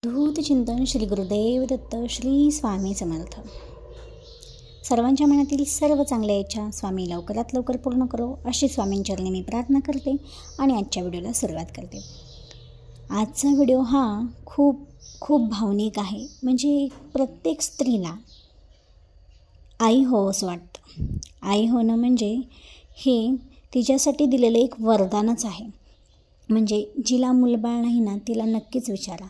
धूत चिंतन श्री गुरुदेव दत्त श्री स्वामी समर्थ। सर्वांच्या मनातील सर्व चांगल्या इच्छा स्वामी लवकरात लवकर पूर्ण करो अशी स्वामींचरणी मी प्रार्थना करते आणि आजच्या व्हिडिओला सुरुवात करते। आजचा व्हिडिओ हा खूप भावनिक आहे। म्हणजे प्रत्येक स्त्रीला आई हो असं वाटतं। आई होणं म्हणजे हे तिच्यासाठी दिलेलं एक वरदानच आहे। म्हणजे जिला मुलबाळ नाही ना तिला नक्कीच विचारा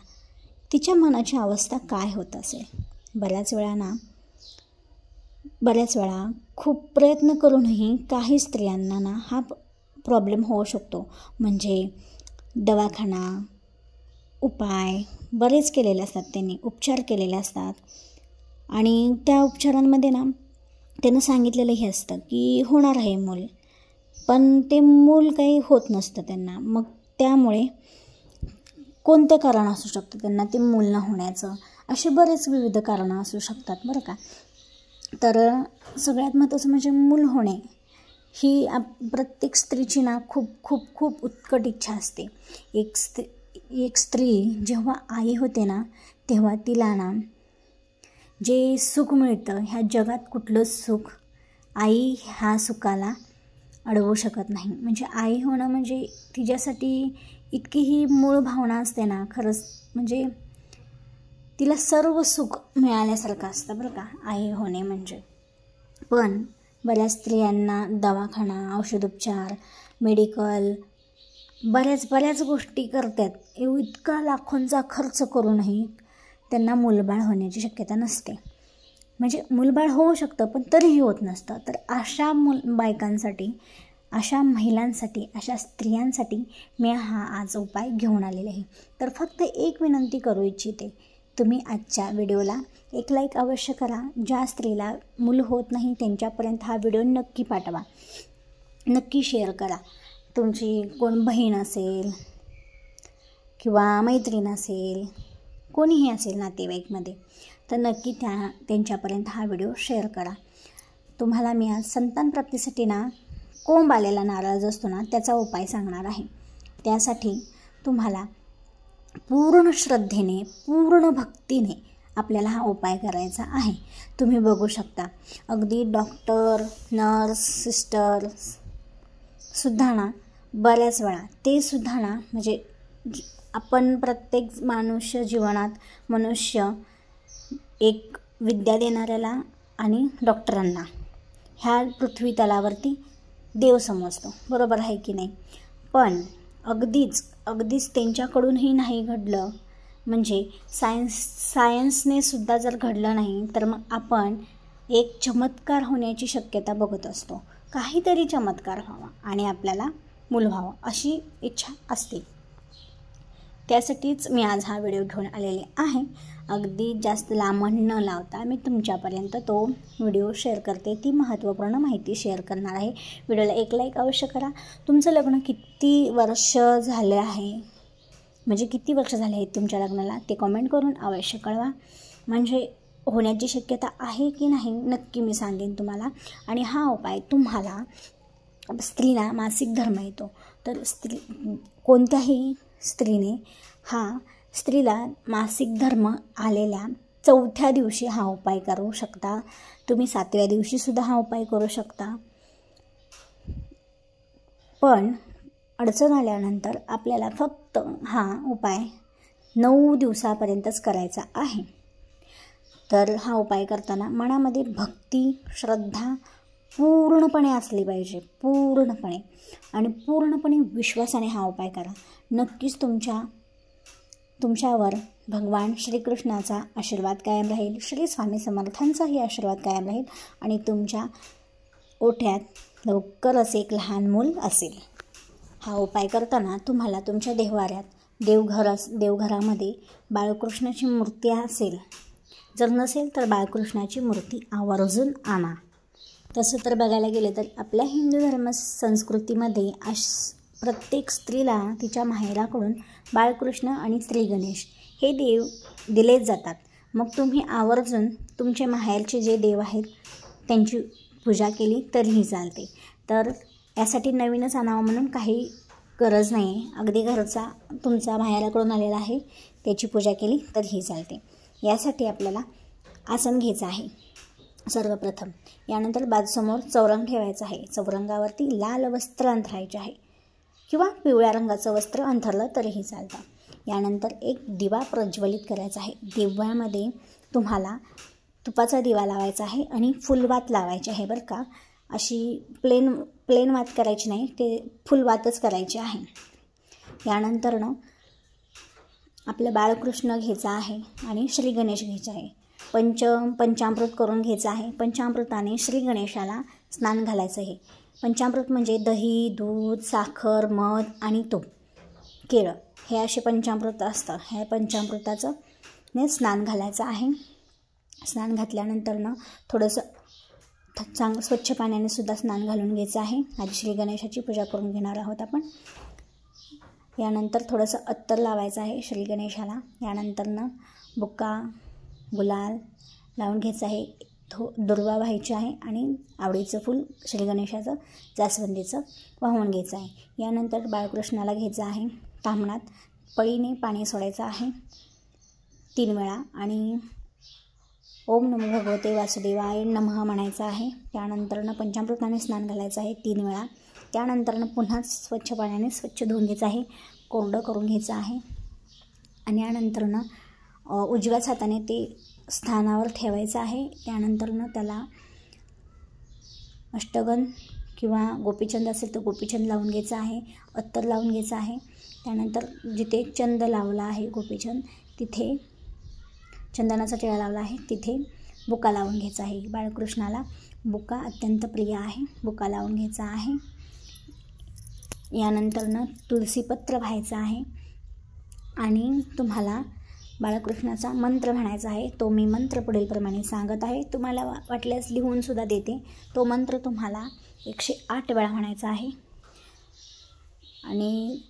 तिच्या मनाची अवस्था काय होत असेल। बऱ्याच वेळा खूप प्रयत्न करूनही काही स्त्रियांना ना हा प्रॉब्लेम होऊ शकतो। म्हणजे दवाखाना उपाय बरेच केलेले असतात, त्यांनी उपचार केलेले असतात आणि त्या उपचारांमध्ये ना त्यांना सांगितलेलं हे असतं की होणार आहे मूल, पण ते मूल काही होत नसतं त्यांना। मग त्यामुळे कोणते कारण असू शकतं त्यांना ते मूल न होण्याचं, असे बरेच विविध कारणं असू शकतात बरं का। तर सगळ्यात महत्त्वाचं म्हणजे मूल होणे ही प्रत्येक स्त्रीची ना खूप उत्कट इच्छा असते। एक स्त्री जेव्हा आई होते ना तेव्हा तिला ना जे सुख मिळतं ह्या जगात कुठलंच सुख आई ह्या सुखाला अडवू शकत नाही। म्हणजे आई होणं म्हणजे तिच्यासाठी इतकी ही मूळ भावना असते ना, खरंच म्हणजे तिला सर्व सुख मिळाल्यासारखं असतं बरं का आई होणे म्हणजे। पण बऱ्याच स्त्रियांना दवाखाना औषधोपचार मेडिकल बऱ्याच गोष्टी करतात, इतका लाखोंचा खर्च करूनही त्यांना मुलबाळ होण्याची शक्यता नसते। म्हणजे मुलबाळ होऊ शकतं पण तरीही होत नसतं। तर अशा बायकांसाठी, अशा महिलांसाठी, अशा स्त्रियांसाठी मी हा आज उपाय घेऊन आलेले आहे। तर फक्त एक विनंती करू इच्छिते, तुम्ही आजच्या व्हिडिओला एक लाईक अवश्य करा। ज्या स्त्रीला मूल होत नाही त्यांच्यापर्यंत हा व्हिडिओ नक्की पाठवा, नक्की शेअर करा। तुमची कोण बहीण असेल किंवा मैत्रीण असेल, कोणीही असेल नातेवाईकमध्ये, तर नक्की त्यांच्यापर्यंत हा व्हिडिओ शेअर करा। तुम्हाला मी आज संतान प्राप्तीसाठी ना कोंब आलेला नारळ असतो ना त्याचा उपाय सांगणार आहे। त्यासाठी तुम्हाला पूर्ण श्रद्धेने पूर्ण भक्तीने आपल्याला हा उपाय करायचा आहे। तुम्ही बघू शकता अगदी डॉक्टर नर्स सिस्टर सुद्धा ना बऱ्याच वेळा ते सुद्धा ना म्हणजे आपण प्रत्येक मनुष्य एक विद्या देणाऱ्याला आणि डॉक्टरांना ह्या पृथ्वी तलावरती देव समजतो, बरोबर आहे की नाही। पण अगदीच त्यांच्याकडूनही नाही घडलं, म्हणजे सायन्सने सुद्धा जर घडलं नाही तर मग आपण एक चमत्कार होण्याची शक्यता बघत असतो। काहीतरी चमत्कार व्हावा आणि आपल्याला मूल व्हावं अशी इच्छा असते। त्यासाठीच मी आज हा व्हिडिओ घेऊन आलेले आहे। अगदी जास्त लांबण न लावता मी तुमच्यापर्यंत तो व्हिडिओ शेअर करते, ती महत्त्वपूर्ण माहिती शेअर करणार आहे। व्हिडिओला एक लाईक अवश्य करा। तुमचं लग्न किती वर्ष झाले आहे, म्हणजे किती वर्ष झाले आहेत तुमच्या लग्नाला ते कमेंट करून अवश्य कळवा। म्हणजे होण्याची शक्यता आहे की नाही नक्की मी सांगेन तुम्हाला। आणि हा उपाय तुम्हाला स्त्रीला मासिक धर्म येतो तर कोणत्याही स्त्रीने स्त्रीला मासिक धर्म आलेल्या 4थ्या दिवशी हा उपाय करू शकता। तुम्ही 7व्या दिवशी सुद्धा हा उपाय करू शकता। पण अडचण आल्यानंतर आपल्याला फक्त हा उपाय 9 दिवसापर्यंतच करायचा आहे। तर हा उपाय करताना मनामध्ये भक्ती श्रद्धा पूर्णपणे असली पाहिजे, पूर्णपणे आणि पूर्णपणे विश्वासाने हा उपाय करा। नक्कीच तुमच्यावर भगवान श्रीकृष्णाचा आशीर्वाद कायम राहील, श्री स्वामी समर्थांचाही आशीर्वाद कायम राहील आणि तुमच्या ओठ्यात लवकरच एक लहान मूल असेल। हा उपाय करताना तुम्हाला तुमच्या देवघरामध्ये बाळकृष्णाची मूर्ती असेल, जर नसेल तर बाळकृष्णाची मूर्ती आवर्जून आणा। तसं तर बघायला गेलं तर आपल्या हिंदू धर्म संस्कृतीमध्ये प्रत्येक स्त्रीला तिच्या माहेराकडून बाळकृष्ण आणि श्री गणेश हे देव दिलेच जातात। मग तुम्ही आवर्जून तुमचे माहेरचे जे देव आहेत त्यांची पूजा केली तरीही चालते। तर यासाठी नवीनच आणावं म्हणून काही गरज नाही, अगदी घरचा तुमचा माहेराकडून आलेला आहे त्याची पूजा केली तरीही चालते. यासाठी आपल्याला आसन घ्यायचं आहे सर्वप्रथम. यानंतर बाजूसमोर चौरंग ठेवायचं आहे. चौरंगावरती लाल वस्त्र अंथरायचे आहे किंवा पिवळ्या रंगाचं वस्त्र अंथरलं तरीही चालतं. यानंतर एक दिवा प्रज्वलित करायचा आहे. दिव्यामध्ये तुम्हाला तुपाचा दिवा लावायचा आहे आणि फुलवात लावायची आहे बरं का. अशी प्लेन वात करायची नाही, ते फुलवातच करायची आहे. यानंतर आपलं बाळकृष्ण घ्यायचं आहे आणि श्री गणेश घ्यायचं आहे. पंचामृत करून घ्यायचं आहे. पंचामृताने श्री गणेशाला स्नान घालायचं आहे. पंचामृत म्हणजे दही, दूध, साखर, मध आणि तूप, केळं हे असे पंचामृत असतं. ह्या पंचामृताचं स्नान घालायचं आहे. स्नान घातल्यानंतर थोडंसं स्वच्छ पाण्याने सुद्धा स्नान घालून घ्यायचं आहे. आधी श्री गणेशाची पूजा करून घेणार आहोत आपण. यानंतर थोडंसं अत्तर लावायचं आहे श्री गणेशाला. यानंतर बुक्का, गुलाल लावून घ्यायचं आहे. दुर्वा व्हायची आहे आणि आवडीचं फूल श्री गणेशाचं जास्वंदीचं वाहून घ्यायचं आहे. यानंतर बाळकृष्णाला घ्यायचं आहे. ताम्हणात पळीने पाणी सोडायचं आहे 3 वेळा आणि ओम नमो भगवते वासुदेवाय नमः म्हणायचं आहे. त्यानंतर पंचामृताने स्नान घालायचं आहे 3 वेळा. त्यानंतर पुन्हा स्वच्छ पाण्याने स्वच्छ धुवून घ्यायचं आहे, कोरडं करून घ्यायचं आहे. आणि यानंतर उजव्याच हाताने ते स्थानावर ठेवायचं आहे. त्यानंतर त्याला अष्टगंध किंवा गोपीचंद असेल तर गोपीचंद लावून घ्यायचं आहे, अत्तर लावून घ्यायचं आहे. त्यानंतर जिथे चंद लावला आहे गोपीचंद, तिथे चंदनाचा टिळा लावला आहे, तिथे बुका लावून घ्यायचा आहे. बाळकृष्णाला बुका अत्यंत प्रिय आहे, बुका लावून घ्यायचा आहे. यानंतर तुळशीपत्र व्हायचं आहे आणि तुम्हाला बाळकृष्णाचा मंत्र म्हणायचा आहे. तो मी मंत्र पुढीलप्रमाणे सांगत आहे, तुम्हाला वाटल्यास लिहूनसुद्धा देते. तो मंत्र तुम्हाला 108 वेळा म्हणायचा आहे. आणि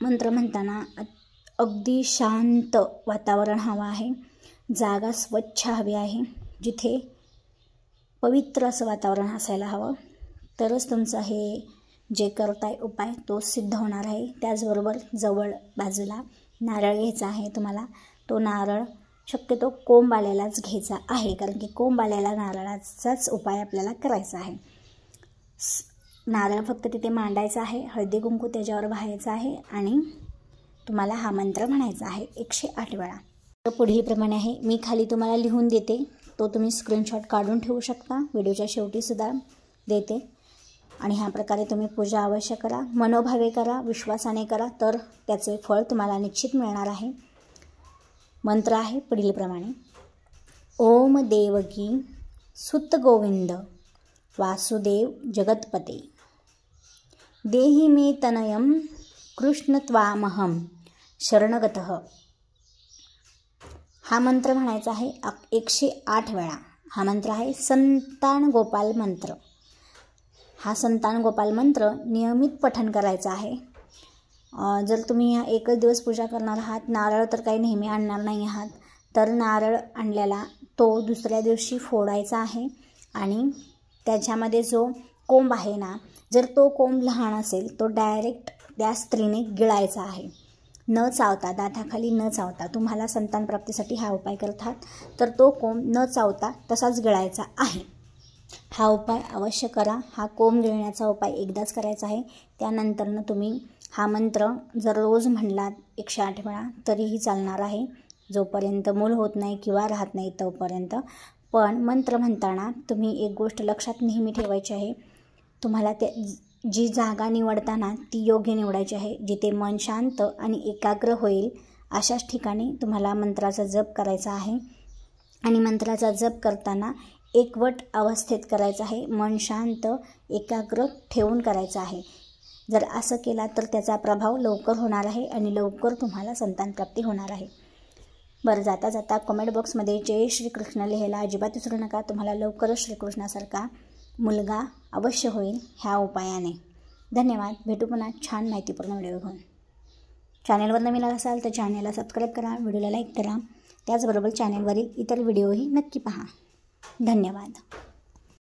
मंत्र म्हणताना अगदी शांत वातावरण हवं आहे, जागा स्वच्छ हवी आहे, जिथे पवित्र असं वातावरण असायला हवं. तरच तुमचं हे जे करताय उपाय तो सिद्ध होणार आहे. त्याचबरोबर जवळ बाजूला नारळ घ्यायचा आहे तुम्हाला. तो नारळ शक्यतो कोंब आलेलाच घ्यायचा आहे, कारण की कोंब आलेला नारळाचाच उपाय आपल्याला करायचा आहे. नारळ फक्त तिथे मांडायचा आहे, हळदी कुंकू त्याच्यावर वाहायचं आहे आणि तुम्हाला हा मंत्र म्हणायचा आहे 108 वेळा. तर पुढीलप्रमाणे आहे, मी खाली तुम्हाला लिहून देते, तो तुम्ही स्क्रीनशॉट काढून ठेवू शकता. व्हिडिओच्या शेवटीसुद्धा देते. आणि ह्या प्रकारे तुम्ही पूजा अवश्य करा, मनोभावे करा, विश्वासाने करा, तर त्याचे फळ तुम्हाला निश्चित मिळणार आहे. मंत्र आहे पुढीलप्रमाणे, ओम देवकी सुत गोविंद वासुदेव जगतपते देहि मे तनयम कृष्ण त्वामहम शरणगतः. हा मंत्र म्हणायचा आहे 108 वेळा. हा मंत्र आहे संतान गोपाल मंत्र. हा संतान गोपाल मंत्र नियमित पठण करायचा आहे. जर तुम्ही एकच दिवस पूजा करणार आहात, नारळ तर काही नेहमी आणणार नाही आहात, तर नारळ आणलेला तो दुसऱ्या दिवशी फोडायचा आहे आणि त्याच्यामध्ये जो कोंब आहे ना, जर तो कोंब लहान असेल तो डायरेक्ट त्या स्त्रीने गिळायचा आहे, न चावता, दाताखाली न चावता. तुम्हाला संतान प्राप्तीसाठी हा उपाय करत आहात तर तो कोंब न चावता तसाच गिळायचा आहे. हा उपाय अवश्य करा. हा कोंब गिळण्याचा उपाय एकदाच करायचा आहे. त्यानंतर तुम्ही हा मंत्र जर रोज म्हणलात 108 वेळा तरीही चालणार आहे, जोपर्यंत मूल होत नाही किंवा राहत नाही तोपर्यंत. पण मंत्र म्हणताना तुम्ही एक गोष्ट लक्षात नेहमी ठेवायची आहे, तुम्हाला जी जागा निवडताना ती योग्य निवडायची आहे, जिथे मन शांत आणि एकाग्र होईल अशाच ठिकाणी तुम्हाला मंत्राचा जप करायचा आहे. आणि मंत्राचा जप करताना एकवट अवस्थेत करायचं आहे, मन शांत एकाग्र ठेवून करायचं आहे. जर असं केला तर त्याचा प्रभाव लवकर होणार आहे आणि लवकर तुम्हाला संतानप्राप्ती होणार आहे. बरं, जाता जाता कमेंट बॉक्समध्ये जय श्रीकृष्ण लिहायला अजिबात विसरू नका. तुम्हाला लवकरच श्रीकृष्णासारखा मुलगा अवश्य होईल ह्या उपायाने. धन्यवाद. भेटू पुन्हा छान माहितीपूर्ण व्हिडिओ घेऊन. चॅनलवर नवीन असाल तर चॅनलला सबस्क्राईब करा, व्हिडिओला लाईक करा. त्याचबरोबर चॅनलवरील इतर व्हिडिओही नक्की पहा. धन्यवाद.